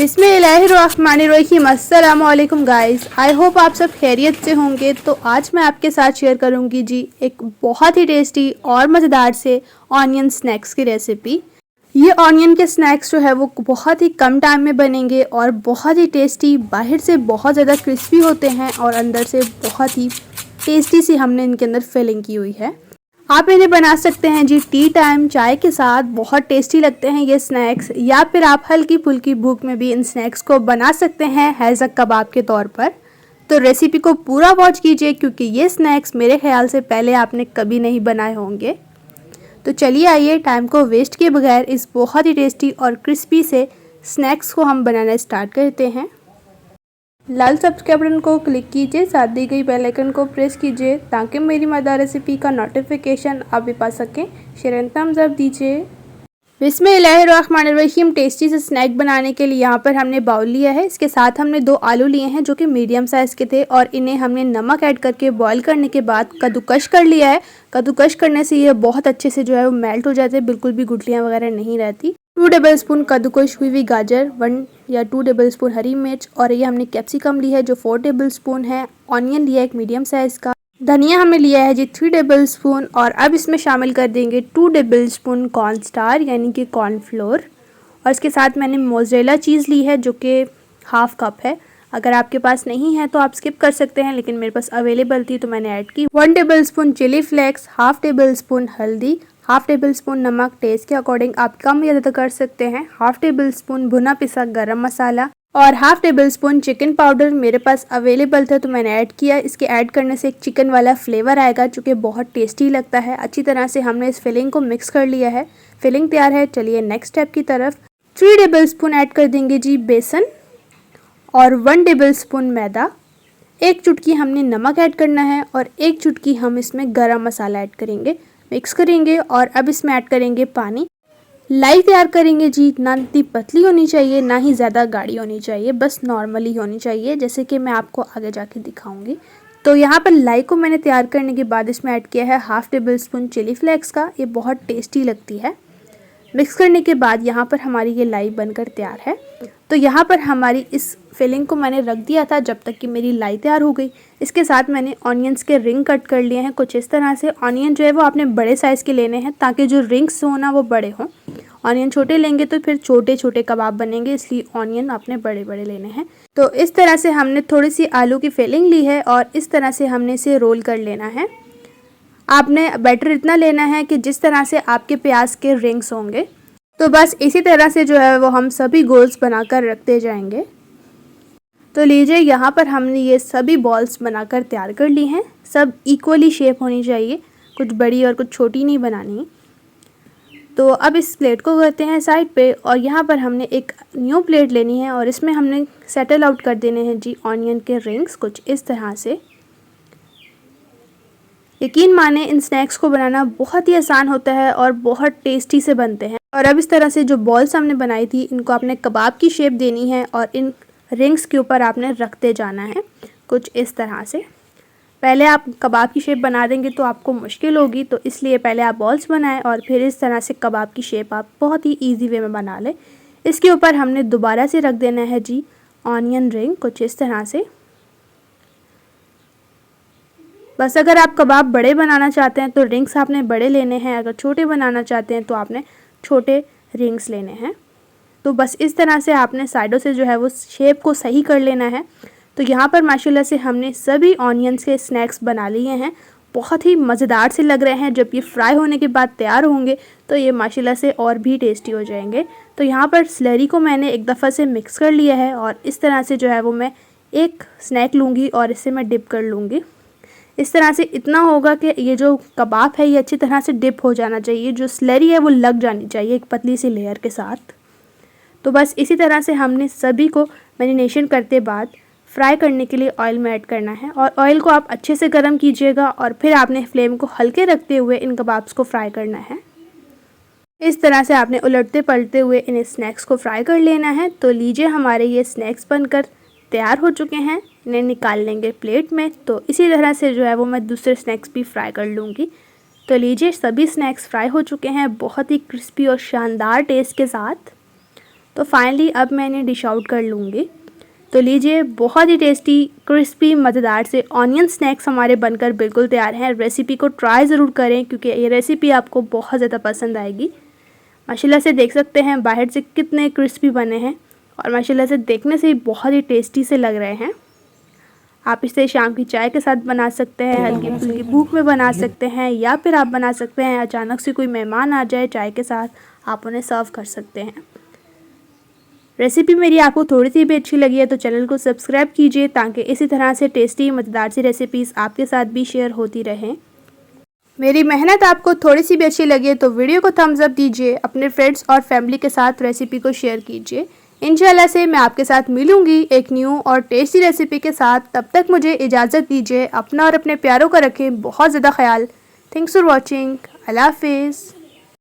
बिस्मिल्लाहिर्रहमानिर्रहीम। अस्सलाम वालेकुम गाइस, आई होप आप सब खैरियत से होंगे। तो आज मैं आपके साथ शेयर करूंगी जी एक बहुत ही टेस्टी और मज़ेदार से ऑनियन स्नैक्स की रेसिपी। ये ऑनियन के स्नैक्स जो है वो बहुत ही कम टाइम में बनेंगे और बहुत ही टेस्टी, बाहर से बहुत ज़्यादा क्रिस्पी होते हैं और अंदर से बहुत ही टेस्टी सी हमने इनके अंदर फिलिंग की हुई है। आप इन्हें बना सकते हैं जी टी टाइम चाय के साथ, बहुत टेस्टी लगते हैं ये स्नैक्स। या फिर आप हल्की फुल्की भूख में भी इन स्नैक्स को बना सकते हैं एज अ कबाब के तौर पर। तो रेसिपी को पूरा वॉच कीजिए क्योंकि ये स्नैक्स मेरे ख्याल से पहले आपने कभी नहीं बनाए होंगे। तो चलिए आइए टाइम को वेस्ट किए बगैर इस बहुत ही टेस्टी और क्रिस्पी से स्नैक्स को हम बनाना स्टार्ट करते हैं। लाल सब्सक्राइब बटन को क्लिक कीजिए, साथ दी गई बेल आइकन को प्रेस कीजिए ताकि मेरी मज़ेदार रेसिपी का नोटिफिकेशन आप भी पा सकें। शेयर एंड थम्स अप दीजिए। बिस्मिल्लाहिर्रहमानिर्रहीम। टेस्टी से स्नैक बनाने के लिए यहाँ पर हमने बाउल लिया है। इसके साथ हमने 2 आलू लिए हैं जो कि मीडियम साइज़ के थे और इन्हें हमने नमक ऐड करके बॉईल करने के बाद कद्दूकश कर लिया है। कद्दूकश करने से ये बहुत अच्छे से जो है वो मेल्ट हो जाते हैं, बिल्कुल भी गुठलियाँ वगैरह नहीं रहती। 2 टेबलस्पून कद्दूकश हुई हुई गाजर, 1 या 2 टेबलस्पून हरी मिर्च और ये हमने कैप्सिकम ली है जो 4 टेबलस्पून है। ऑनियन लिया एक मीडियम साइज़ का। धनिया हमने लिया है जी 3 टेबलस्पून और अब इसमें शामिल कर देंगे 2 टेबलस्पून कॉर्नस्टार यानी कि कॉर्नफ्लोर। और इसके साथ मैंने मोज़रेला चीज़ ली है जो कि हाफ़ कप है। अगर आपके पास नहीं है तो आप स्किप कर सकते हैं, लेकिन मेरे पास अवेलेबल थी तो मैंने ऐड की। 1 tablespoon chilli flakes, half tablespoon हल्दी, हाफ़ टेबलस्पून नमक, टेस्ट के अकॉर्डिंग आप कम या ज़्यादा कर सकते हैं। हाफ़ टेबलस्पून भुना पिसा गरम मसाला और हाफ़ टेबलस्पून चिकन पाउडर मेरे पास अवेलेबल था तो मैंने ऐड किया। इसके ऐड करने से एक चिकन वाला फ्लेवर आएगा जो कि बहुत टेस्टी लगता है। अच्छी तरह से हमने इस फिलिंग को मिक्स कर लिया है। फिलिंग तैयार है। चलिए नेक्स्ट स्टेप की तरफ। 3 टेबलस्पून ऐड कर देंगे जी बेसन और 1 टेबलस्पून मैदा। 1 चुटकी हमने नमक ऐड करना है और 1 चुटकी हम इसमें गरम मसाला ऐड करेंगे। मिक्स करेंगे और अब इसमें ऐड करेंगे पानी। लाई तैयार करेंगे जी, ना इतनी पतली होनी चाहिए ना ही ज़्यादा गाढ़ी होनी चाहिए, बस नॉर्मली होनी चाहिए, जैसे कि मैं आपको आगे जाके दिखाऊंगी। तो यहाँ पर लाई को मैंने तैयार करने के बाद इसमें ऐड किया है हाफ़ टेबलस्पून चिली फ्लेक्स का। ये बहुत टेस्टी लगती है। मिक्स करने के बाद यहाँ पर हमारी ये लाई बनकर तैयार है। तो यहाँ पर हमारी इस फिलिंग को मैंने रख दिया था जब तक कि मेरी लाई तैयार हो गई। इसके साथ मैंने ऑनियंस के रिंग कट कर लिए हैं कुछ इस तरह से। ऑनियन जो है वो आपने बड़े साइज़ के लेने हैं ताकि जो रिंग्स हो ना वो बड़े हों। ऑनियन छोटे लेंगे तो फिर छोटे छोटे कबाब बनेंगे, इसलिए ऑनियन आपने बड़े बड़े लेने हैं। तो इस तरह से हमने थोड़ी सी आलू की फिलिंग ली है और इस तरह से हमने इसे रोल कर लेना है। आपने बैटर इतना लेना है कि जिस तरह से आपके प्याज के रिंग्स होंगे। तो बस इसी तरह से जो है वो हम सभी गोल्स बनाकर रखते जाएंगे। तो लीजिए यहाँ पर हमने ये सभी बॉल्स बनाकर तैयार कर ली हैं। सब इक्वली शेप होनी चाहिए, कुछ बड़ी और कुछ छोटी नहीं बनानी। तो अब इस प्लेट को करते हैं साइड पे और यहाँ पर हमने एक न्यू प्लेट लेनी है और इसमें हमने सेटल आउट कर देने हैं जी ऑनियन के रिंग्स कुछ इस तरह से। यकीन माने इन स्नैक्स को बनाना बहुत ही आसान होता है और बहुत टेस्टी से बनते हैं। और अब इस तरह से जो बॉल्स हमने बनाई थी इनको आपने कबाब की शेप देनी है और इन रिंग्स के ऊपर आपने रखते जाना है कुछ इस तरह से। पहले आप कबाब की शेप बना देंगे तो आपको मुश्किल होगी, तो इसलिए पहले आप बॉल्स बनाएं और फिर इस तरह से कबाब की शेप आप बहुत ही इजी वे में बना लें। इसके ऊपर हमने दोबारा से रख देना है जी ऑनियन रिंग कुछ इस तरह से। बस अगर आप कबाब बड़े बनाना चाहते हैं तो रिंग्स आपने बड़े लेने हैं, अगर छोटे बनाना चाहते हैं तो आपने छोटे रिंग्स लेने हैं। तो बस इस तरह से आपने साइडों से जो है वो शेप को सही कर लेना है। तो यहाँ पर माशाल्लाह से हमने सभी ऑनियंस के स्नैक्स बना लिए हैं। बहुत ही मज़ेदार से लग रहे हैं। जब ये फ्राई होने के बाद तैयार होंगे तो ये माशाल्लाह से और भी टेस्टी हो जाएंगे। तो यहाँ पर स्लरी को मैंने एक दफ़ा से मिक्स कर लिया है और इस तरह से जो है वो मैं एक स्नैक लूँगी और इससे मैं डिप कर लूँगी। इस तरह से इतना होगा कि ये जो कबाब है ये अच्छी तरह से डिप हो जाना चाहिए, जो स्लरी है वो लग जानी चाहिए एक पतली सी लेयर के साथ। तो बस इसी तरह से हमने सभी को मैरिनेशन करते बाद फ्राई करने के लिए ऑयल में ऐड करना है और ऑयल को आप अच्छे से गर्म कीजिएगा और फिर आपने फ्लेम को हल्के रखते हुए इन कबाब्स को फ्राई करना है। इस तरह से आपने उलटते पलटते हुए इन स्नैक्स को फ्राई कर लेना है। तो लीजिए हमारे ये स्नैक्स बनकर तैयार हो चुके हैं। इन्हें निकाल लेंगे प्लेट में। तो इसी तरह से जो है वो मैं दूसरे स्नैक्स भी फ्राई कर लूँगी। तो लीजिए सभी स्नैक्स फ्राई हो चुके हैं बहुत ही क्रिस्पी और शानदार टेस्ट के साथ। तो फाइनली अब मैं इन्हें डिश आउट कर लूँगी। तो लीजिए, बहुत ही टेस्टी क्रिस्पी मज़ेदार से ऑनियन स्नैक्स हमारे बनकर बिल्कुल तैयार हैं। रेसिपी को ट्राई ज़रूर करें क्योंकि ये रेसिपी आपको बहुत ज़्यादा पसंद आएगी। माशाल्लाह से देख सकते हैं बाहर से कितने क्रिस्पी बने हैं और माशाल्लाह से देखने से ही बहुत ही टेस्टी से लग रहे हैं। आप इसे शाम की चाय के साथ बना सकते हैं, हल्की फुल्की भूख में बना सकते हैं, या फिर आप बना सकते हैं अचानक से कोई मेहमान आ जाए चाय के साथ, आप उन्हें सर्व कर सकते हैं। रेसिपी मेरी आपको थोड़ी सी भी अच्छी लगी है तो चैनल को सब्सक्राइब कीजिए ताकि इसी तरह से टेस्टी मज़ेदार सी रेसिपीज़ आपके साथ भी शेयर होती रहें। मेरी मेहनत आपको थोड़ी सी भी अच्छी लगी है तो वीडियो को थम्स अप दीजिए, अपने फ्रेंड्स और फैमिली के साथ रेसिपी को शेयर कीजिए। इंशाल्लाह से मैं आपके साथ मिलूंगी एक न्यू और टेस्टी रेसिपी के साथ। तब तक मुझे इजाज़त दीजिए। अपना और अपने प्यारों का रखें बहुत ज़्यादा ख्याल। Thanks for watching. अल्लाह हाफिज़।